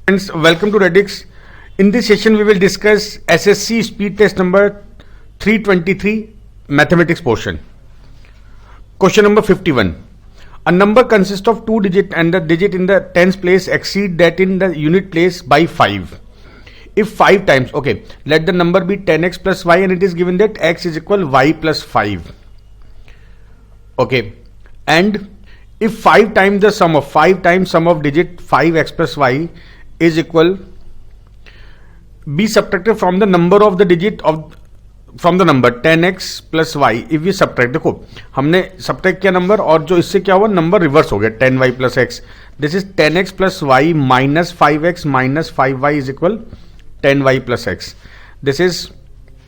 Friends, welcome to Redix. In this session, we will discuss SSC speed test number 323 mathematics portion. Question number 51. A number consists of two digits and the digit in the tens place exceed that in the unit place by 5. If 5 times, okay, let the number be 10x plus y and it is given that x is equal y plus 5. Okay, and if 5 times the sum of digit 5x plus y is equal, be subtracted from the number of the digit of from the number 10x plus y. If we subtract, देखो हमने subtract किया number और जो इससे क्या हुआ, number reverse हो गया 10y plus x. This is 10x plus y minus 5x minus 5y is equal 10y plus x. This is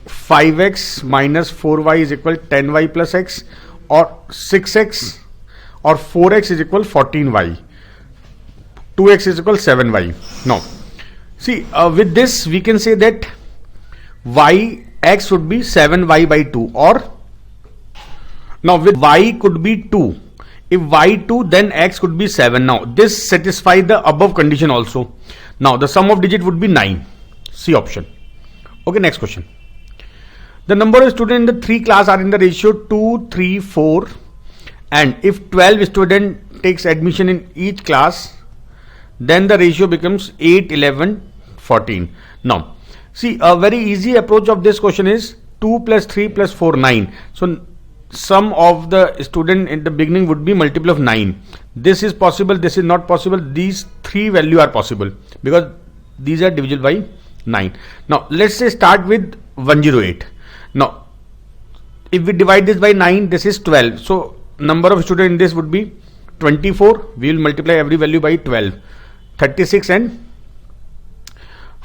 5x minus 4y is equal 10y plus x और 6x और 4x is equal 14y. 2x is equal 7y. Now, see, with this we can say that x would be 7y by 2, or now with y could be 2. If y 2, then x could be 7. Now, this satisfies the above condition also. Now, the sum of digit would be 9. C option. Okay, next question. The number of students in the 3 class are in the ratio 2, 3, 4, and if 12 student takes admission in each class, then the ratio becomes 8, 11, 14. Now, see, a very easy approach of this question is 2 plus 3 plus 4, 9. So, sum of the student in the beginning would be multiple of 9. This is possible, this is not possible. These 3 values are possible because these are divisible by 9. Now, let's say start with 108. Now, if we divide this by 9, this is 12. So, number of students in this would be 24. We will multiply every value by 12. 36 and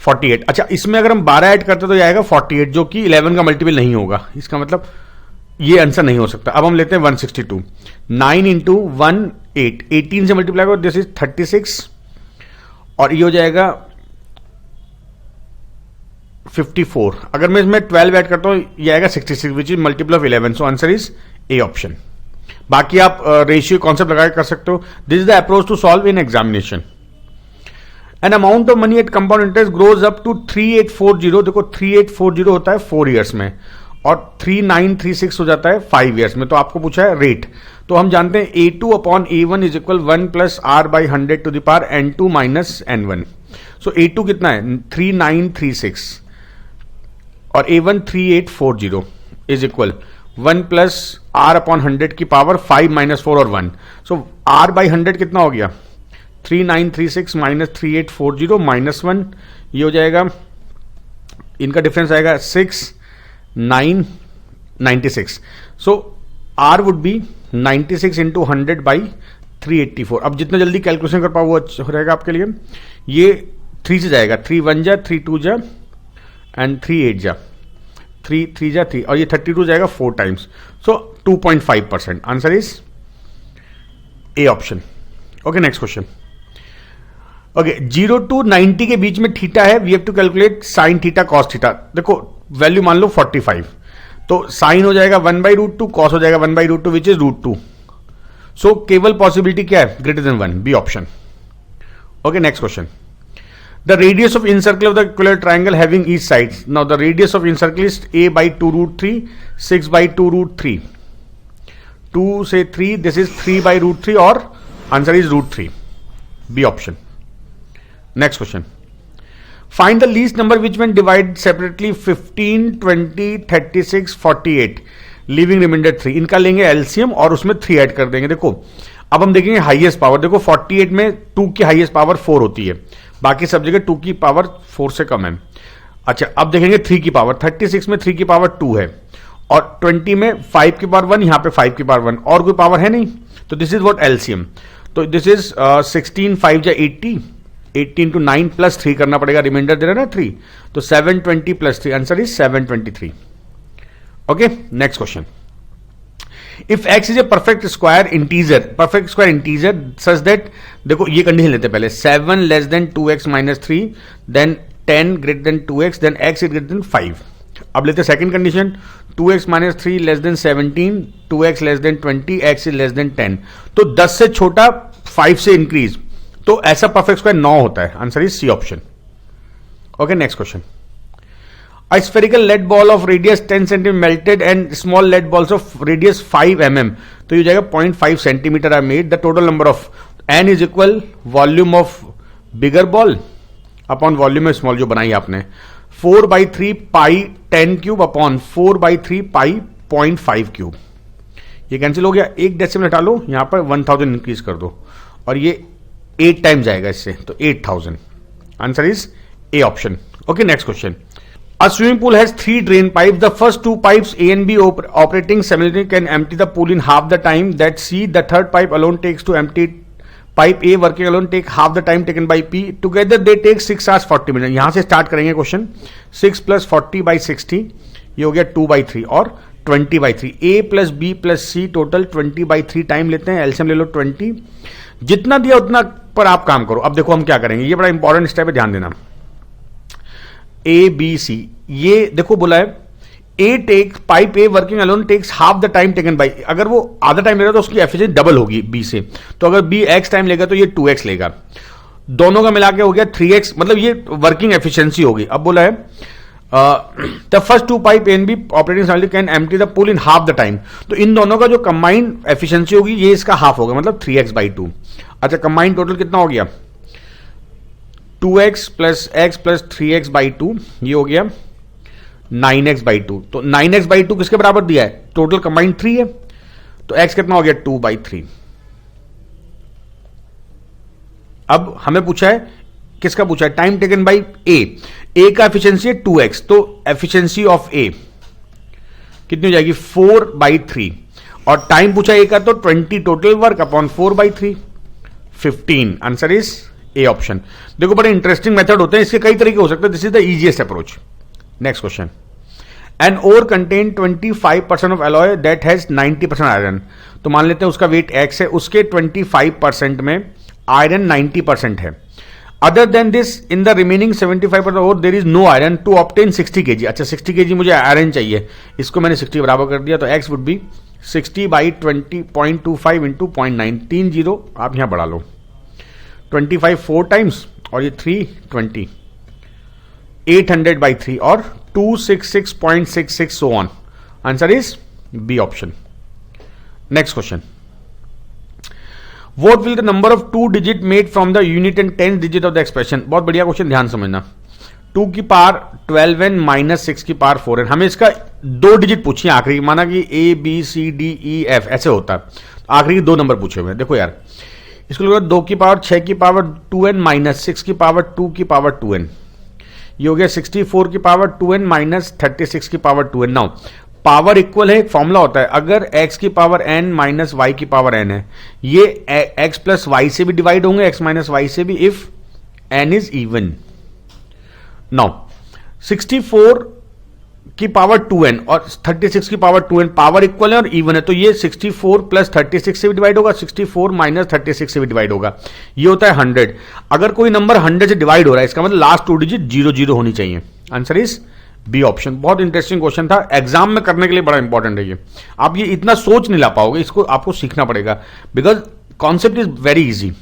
48. अच्छा, इसमें अगर हम 12 add करते तो ये आएगा 48, जो कि 11 का मल्टीपल नहीं होगा. इसका मतलब ये आंसर नहीं हो सकता. अब हम लेते हैं 162. 9 इंटू 1 8. 18 से मल्टीप्लाई करो, दिस इज 36 और ये हो जाएगा 54. अगर मैं इसमें 12 ऐड करता हूं, ये आएगा 66, which is multiple of 11. So answer is A option. बाकी आप रेशियो कॉन्सेप्ट लगा कर सकते हो. This is the approach to solve in examination. An amount of money at compound interest grows up to 3840. देखो 3840 होता है 4 years में और 3936 हो जाता है 5 years में. तो आपको पूछा है रेट, तो हम जानते हैं A2 upon A1 is equal 1 plus R by 100 to the power N2 minus N1. So A2 कितना है 3936 और A1 3840 is equal 1 plus R upon 100 की पावर 5 माइनस 4 और 1. सो R बाई 100 कितना हो गया 3936 माइनस 3840 माइनस 1, ये हो जाएगा, इनका डिफरेंस आएगा 6 9 96. So r would be 96 into 100 by 384. अब जितना जल्दी कैलकुलेशन कर पाओ वो अच्छा रहेगा आपके लिए. ये 3 से जाएगा, 3 1 जा, 3 2 जा एंड 3 8 जा, 3 3 जा 3 और ये 32 जाएगा 4 times. So 2.5%. Answer is A option. Okay, next question. Okay, 0 to 90 के बीच में थीटा है. We have to calculate sine theta cos theta. देखो वैल्यू मान लो 45, तो साइन हो जाएगा 1 बाई रूट 2, कॉस हो जाएगा 1 by root 2 which is root 2. So केवल पॉसिबिलिटी क्या है, greater than 1, B option. Okay, next question. The radius of incircle of the equilateral triangle having each side. Now the radius of incircle is a by 2 root 3, 6 by 2 root 3, 2 से 3, this is 3 by root 3 और answer is root 3, B option. Next question. Find the least number which when divided separately 15, 20, 36, 48, leaving remainder 3. इनका लेंगे LCM और उसमें 3 add कर देंगे. देखो अब हम देखेंगे हाईएस्ट पावर. देखो 48 में 2 की हाईएस्ट पावर 4 होती है, बाकी सब जगह 2 की पावर 4 से कम है. अच्छा, अब देखेंगे 3 की पावर. 36 में 3 की पावर 2 है और 20 में 5 की पावर 1, यहां पे 5 की पावर 1 और कोई पावर है नहीं. तो दिस इज व्हाट एलसीएम. तो दिस इज 16 5 जा 80, 18 टू 9 प्लस 3 करना पड़ेगा, रिमाइंडर दे रहा है ना 3, तो 720 plus 3, answer is 723. Okay, next question. If x is a perfect square integer such that, देखो ये कंडीशन लेते पहले, 7 less than 2x minus 3, then 10 greater than 2x, then x is greater than 5. अब लेते second condition, 2x minus 3 less than 17, 2x less than 20, x is less than 10. तो 10 से छोटा 5 से इंक्रीज, तो ऐसा परफेक्ट स्क्वायर 9 होता है. Answer is C option. Okay, next question. A spherical lead ball of radius 10 cm melted and small lead balls of radius 5 mm. तो ये जाएगा 0.5 centimeter are made. The total number of n is equal volume of bigger ball upon volume of small जो बनाई आपने 4/3 पाई 10 cube upon 4/3 पाई 0.5 cube. ये cancel हो गया. एक डेसिमल हटा लो, यहां पर 1000 इंक्रीज कर दो और ये 8 टाइम जाएगा इससे, तो 8000. Answer is A option. Okay, next question. A swimming pool has 3 drain pipes. The first 2 pipes A and B operating simultaneously can empty the pool in half the time that C. The third pipe alone takes to empty pipe A working alone take half the time taken by P. Together they take 6 hours 40 minutes. यहां से start करेंगे question. 6 + 40/60 ये हो गया 2/3 और 20/3. A + B + C total 20/3 time लेते हैं. LCM ले लो 20. जितना दिया उतना पर आप काम करो. अब देखो हम क्या करेंगे, ये बड़ा इंपॉर्टेंट स्टेप है, ध्यान देना. ए बी सी, ये देखो बोला है A take pipe A working alone takes half the time taken by. अगर वो आधा टाइम लेगा तो उसकी एफिशिएंसी डबल होगी बी से. तो अगर बी एक्स टाइम लेगा तो ये 2x लेगा. दोनों का मिला के हो गया 3x, मतलब ये वर्किंग एफिशिएंसी होगी. अब बोला है the first 2 pipe and B operating cycle can empty the pool in half the time. तो इन दोनों का जो कंबाइंड एफिशिएंसी होगी ये इसका हाफ होगा, मतलब 3x/2. अच्छा, कंबाइंड टोटल कितना हो गया? 2x + x + 3x/2, ये हो गया 9x/2. तो 9x/2 किसके बराबर दिया है? टोटल कंबाइंड 3 है, तो x कितना हो गया? 2/3. अब हमें पूछा है, किसका पूछा है? टाइम टेकन बाई ए का एफिशिएंसी है 2x, तो एफिशिएंसी ऑफ ए कितनी हो जाएगी? 4/3. और टाइम पूछा ए का, तो 20 total work upon 4/3 15. Answer is A option. देखो बड़े इंटरेस्टिंग मेथड होते हैं, इसके कई तरीके हो सकते हैं. This is the easiest approach. Next question. An ore contain 25% of alloy that has 90% iron. तो मान लेते हैं उसका वेट x है, उसके 25% में आयरन 90% है. Other than this in the remaining 75% और there is no iron to obtain 60 kg. अच्छा, 60 kg मुझे आयरन चाहिए, इसको मैंने 60 बराबर कर दिया, तो x वुड बी 60/20.25 इंटू 0.930. आप यहां बढ़ा लो 25 4 टाइम्स और ये 320 800/3 और 266.66 so on. Answer is B option. Next question. What will the number of 2 digit made from the unit and 10th digit of the expression? बहुत बढ़िया क्वेश्चन, ध्यान समझना. 2 की पावर 12n माइनस 6 की पावर 4n. हमें इसका 2 डिजिट पूछिए आखिरी, माना कि A B C D E F ऐसे होता है. आखिरी 2 नंबर पूछे हुए. देखो यार, इसको लगा 2 की पावर 6 की पावर 2n माइनस 6 की पावर 2 की पावर 2n. ये हो गया 64 की पावर 2n माइनस 36 की power 2n. Now power equal है, एक फॉर्मूला होता है, अगर x की पावर n माइनस y की पावर n है, ये x प्लस वाई से भी डिवाइड होंगे, x माइनस वाई से भी, if n is even. Now 64 की पावर 2n और 36 की पावर 2n पावर इक्वल है और इवन है, तो ये 64 प्लस 36 से भी डिवाइड होगा, 64 माइनस 36 से भी डिवाइड होगा. ये होता है 100. अगर कोई नंबर 100 से डिवाइड हो रहा है, इसका मतलब लास्ट 2 डिजिट 00 होनी चाहिए. Answer is B option. बहुत इंटरेस्टिंग क्वेश्चन था, एग्जाम में करने के लिए बड़ा इंपॉर्टेंट है ये. आप ये इतना सोच नहीं ला पाओगे, इसको आपको सीखना पड़ेगा, because concept is very easy.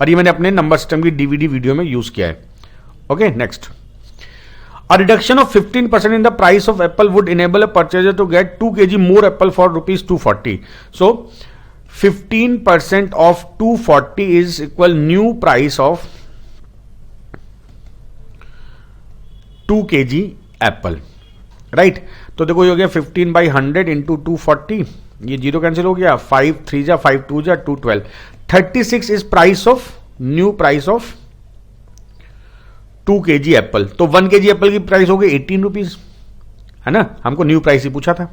और ये मैंने अपने नंबर सिस्टम की डीवीडी वीडियो में यूज किया है. Okay, next. A reduction of 15% in the price of apple would enable a purchaser to get 2 kg more apple for rupees 240. So 15% of 240 is equal new price of 2 kg apple, right? तो देखो ये हो गया 15/100 into 240. ये zero cancel हो गया, 5 3 जा 5 2 जा 212. 36 is price of new price of 2 kg Apple. तो 1 kg एप्पल की प्राइस हो गई 18 रुपीज, है ना? हमको न्यू प्राइस ही पूछा था.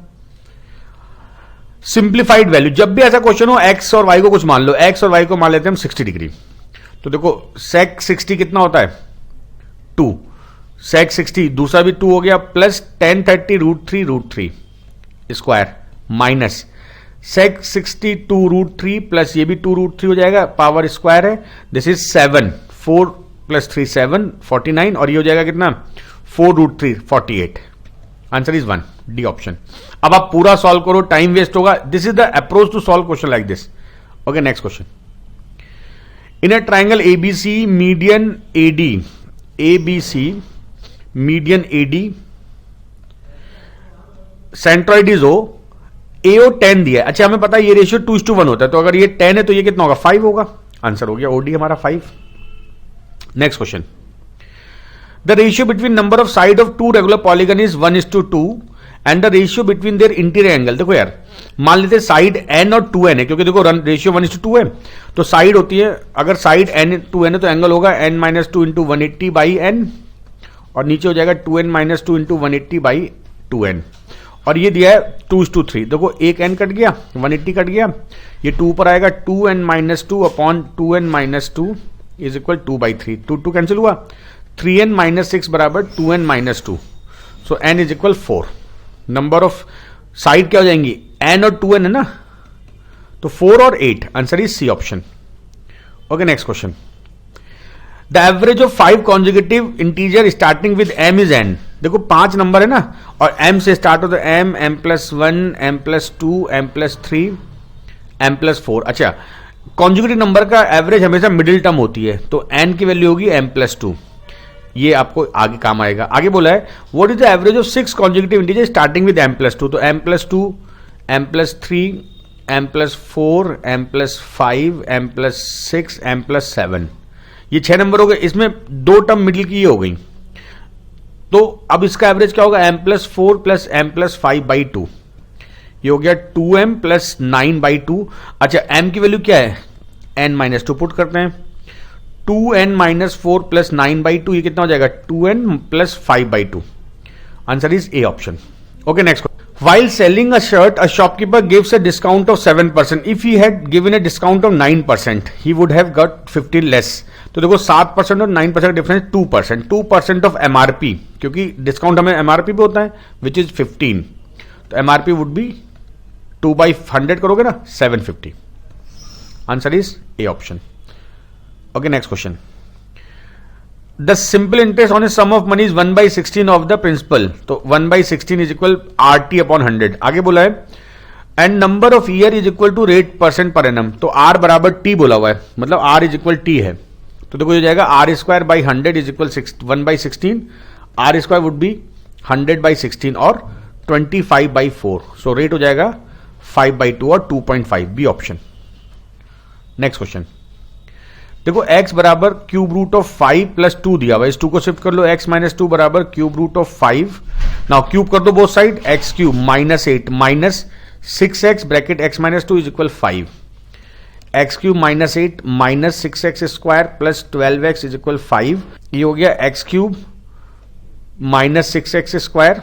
सिंप्लीफाइड वैल्यू, जब भी ऐसा क्वेश्चन हो x और y को कुछ मान लो, x और y को मान लेते हैं हम 60 डिग्री. तो देखो sec 60 कितना होता है? 2. sec 60 दूसरा भी 2 हो गया, plus 1030 √3 square minus sec 60 2√3 plus ये भी 2√3 हो जाएगा, पावर स्क्वायर है. दिस इज 7 4 प्लस 3 7 49 और ये हो जाएगा कितना? 4√3 48. Answer is 1 D option. अब आप पूरा सॉल्व करो, टाइम वेस्ट होगा. This is the approach to solve question like this. Okay, next question. In a triangle ABC median AD, ABC median AD centroid is O, AO 10 दिया है। अच्छा हमें पता है ये रेशियो 2:1 होता है, तो अगर ये 10 है तो ये कितना होगा 5 होगा। आंसर हो गया ओडी हमारा 5। Next question, the ratio between number of side of two regular polygon is 1:2 and the ratio between their interior angle. देखो यार मान लेते साइड एन और 2n है, क्योंकि देखो रेशियो 1:2 है, तो साइड होती है, अगर साइड n 2n है तो एंगल होगा n-2 इंटू 180 बाई एन, और नीचे हो जाएगा 2n-2 इंटू 180 बाई 2n, और ये दिया है 2:3। देखो एक n कट गया, 180 कट गया, ये 2 पर आएगा 2n-2 upon 2n-2 is equal 2/3, 2 cancel हुआ, 3n-6 बराबर 2n-2, so n is equal 4। Number of side क्या हो जाएंगी, n और 2n है ना, तो 4 और 8, answer is C option. Okay next question, the average of 5 consecutive integer starting with m is n। देखो 5 नंबर है ना, और m से स्टार्ट हो तो m, m+1, m+2, m+3, m+4। अच्छा कॉन्जिक्यूटिव नंबर का एवरेज हमेशा मिडिल टर्म होती है, तो n की वैल्यू होगी m+2, ये आपको आगे काम आएगा। आगे बोला है what is the average of 6 consecutive integer starting with m+2, तो m+2, m+3, m+4, m+5, m+6, m+7, ये 6 नंबर हो गए, इसमें 2 टर्म मिडिल की ये हो गई, तो अब इसका एवरेज क्या होगा m+4 प्लस m+5/2, ये हो गया 2m प्लस 9/2। अच्छा m की वैल्यू क्या है n-2 पुट करते हैं, 2n-4 प्लस 9/2 ये कितना हो जाएगा 2n plus 5/2, answer is A option. Okay next, while selling a shirt a shopkeeper gives a discount of 7%, if he had given a discount of 9% he would have got 50 less। तो देखो 7% और 9% difference 2%, 2% of MRP, क्योंकि discount हमें MRP पे होता है which is 15, तो MRP would be 2/100 करोगे ना 750, answer is A option. Okay next question, the simple interest on a sum of money is 1/16 of the principal, तो 1/16 इज इक्वल RT अपॉन 100। आगे बोला है and number of year is equal to rate % per annum, तो R बराबर T बोला हुआ है, मतलब R इज इक्वल T है, तो देखो हो जाएगा R²/100 is equal 1/16, R² would be 100/16 और 25/4, सो रेट हो जाएगा 5/2 और 2.5, बी ऑप्शन। नेक्स्ट क्वेश्चन, देखो x बराबर क्यूब रूट ऑफ 5 प्लस 2 दिया हुआ है, इस 2 को शिफ्ट कर लो, x-2 बराबर cube root of 5, now cube कर दो both side, x³ -8 minus 6x bracket x-2 is equal 5, x³ -8 minus 6x square plus 12x is equal 5, ये हो गया x³ minus 6x square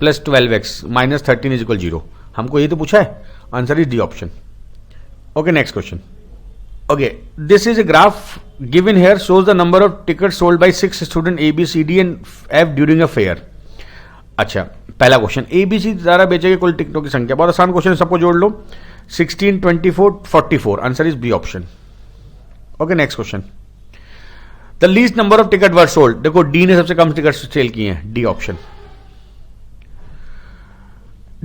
plus 12x minus 13 is equal 0। हमको ये तो पूछा है, answer is D option. Okay next question, okay this is a graph given here shows the number of tickets sold by 6 student A B C D and F during a fair। अच्छा पहला question, ABC द्वारा बेचे गए कुल टिकटों की संख्या, बहुत आसान क्वेश्चन, सबको जोड़ लो, 16, 24, 44, answer is B option. Okay next question, the least number of ticket were sold, देखो डी ने सबसे कम टिकट सेल किए हैं, डी ऑप्शन।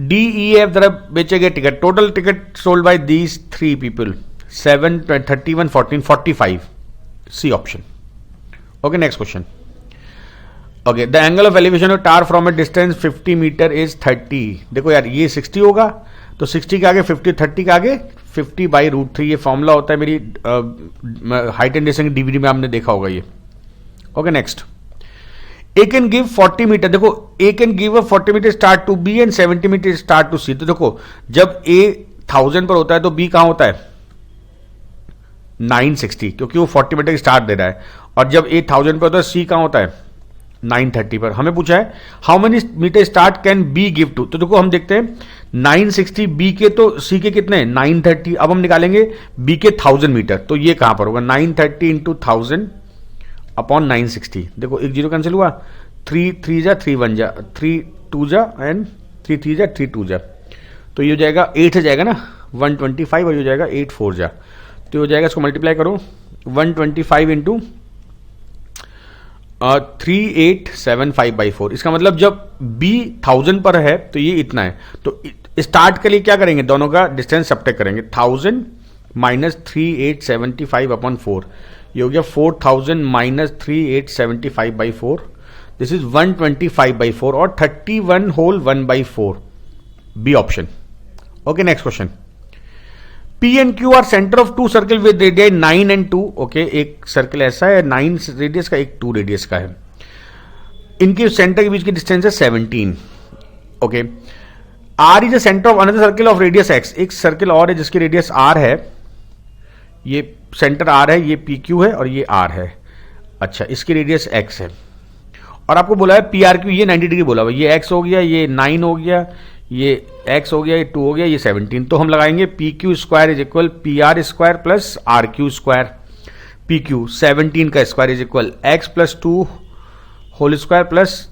DEF द्वारा बेचे गए ticket, total ticket sold by these 3 people 7, 31, 14, 45, C option. Okay next question, okay the angle of elevation of tower from a distance 50 metre is 30। देखो यार ये 60 होगा, तो 60 के आगे 50, 30 के आगे 50/√3, ये फॉर्मूला होता है मेरी हाइट एंड डिस्टेंस डीवीडी में आपने देखा होगा ये। Okay next, A can give 40 meter, देखो A can give a 40 meter start to B and 70 meter start to C, तो देखो जब ए 1000 पर होता है तो बी कहां होता है 960, क्योंकि वो 40 मीटर की स्टार्ट दे रहा है, और जब ए 1000 पर होता है सी कहां होता है 930 पर। हमें पूछा है how many metre start can be give to, तो देखो हम देखते हैं 960 बी के, तो सी के कितने 930, अब हम निकालेंगे बी के 1000 मीटर, तो ये कहां पर होगा 930 इंटू 1000 अपॉन 960, देखो एक 0 कैंसिल हुआ, 3 3 जा 3 1 जा 3 2 जा एंड 3 3 जा 3 2 जा, तो ये हो जाएगा 8 हो जाएगा ना 125, और ये हो जाएगा 8 4 जा, तो हो जाएगा, इसको मल्टीप्लाई करो 125 इंटू 3875/4, इसका मतलब जब B 1000 पर है तो ये इतना है, तो स्टार्ट के लिए क्या करेंगे, दोनों का डिस्टेंस सब्ट्रैक्ट करेंगे, 1000 माइनस 3875 अपॉन 4, ये हो गया 4000 minus 3875 by 4, this is 125 by 4 और 31 whole 1 by 4, B option. Okay, next question. P and Q are centre of two circle with radius 9 and 2. ओके, एक सर्कल ऐसा है 9 रेडियस का, एक 2 रेडियस का है. इनके सेंटर के बीच की डिस्टेंस है 17. Okay, R is the centre of another circle of radius X. एक सर्कल और है जिसकी रेडियस R है, ये सेंटर R है, ये PQ है और ये R है. अच्छा, इसकी रेडियस X है और आपको बोला है PRQ, ये 90 डिग्री बोला हुआ, ये X हो गया, ये 9 हो गया, ये X हो गया, ये 2 हो गया, ये 17. तो हम लगाएंगे PQ square is equal PR square plus RQ square. PQ 17 का square is equal X plus 2 whole square plus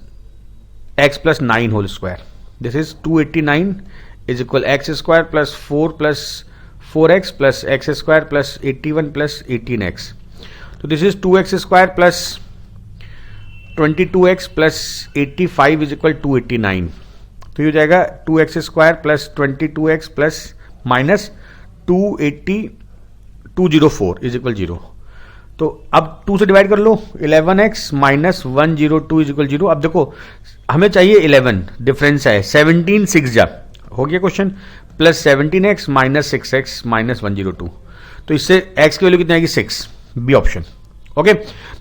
X plus 9 whole square. This is 289 is equal X square plus 4 plus 4X plus X square plus 81 plus 18X. तो this is 2X square plus 22X plus 85 is equal 289. तो ये हो जाएगा 2X square plus 22X plus minus 204 is equal 0. तो अब 2 से divide कर लो, 11X minus 102 is equal 0. अब देखो हमें चाहिए 11, डिफरेंस है 17 6 जा हो गया question, plus 17X minus 6X minus 102. तो इससे X की वैल्यू कितनी आएगी 6, बी ऑप्शन. ओके,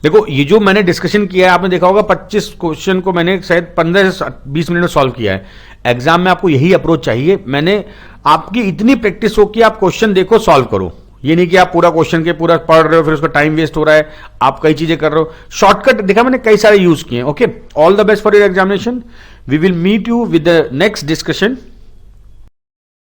देखो ये जो मैंने डिस्कशन किया है, आपने देखा होगा 25 क्वेश्चन को मैंने शायद 15 से 20 मिनट में सॉल्व किया है. एग्जाम में आपको यही अप्रोच चाहिए. मैंने आपकी इतनी प्रैक्टिस हो कि आप क्वेश्चन देखो, सॉल्व करो. ये नहीं कि आप पूरा क्वेश्चन के पूरा पढ़ रहे हो, फिर उसका टाइम वेस्ट हो रहा है, आप कई चीजें कर रहे हो. शॉर्टकट देखा मैंने कई सारे यूज किए. Okay, all the best for your examination. We will meet you with the next discussion.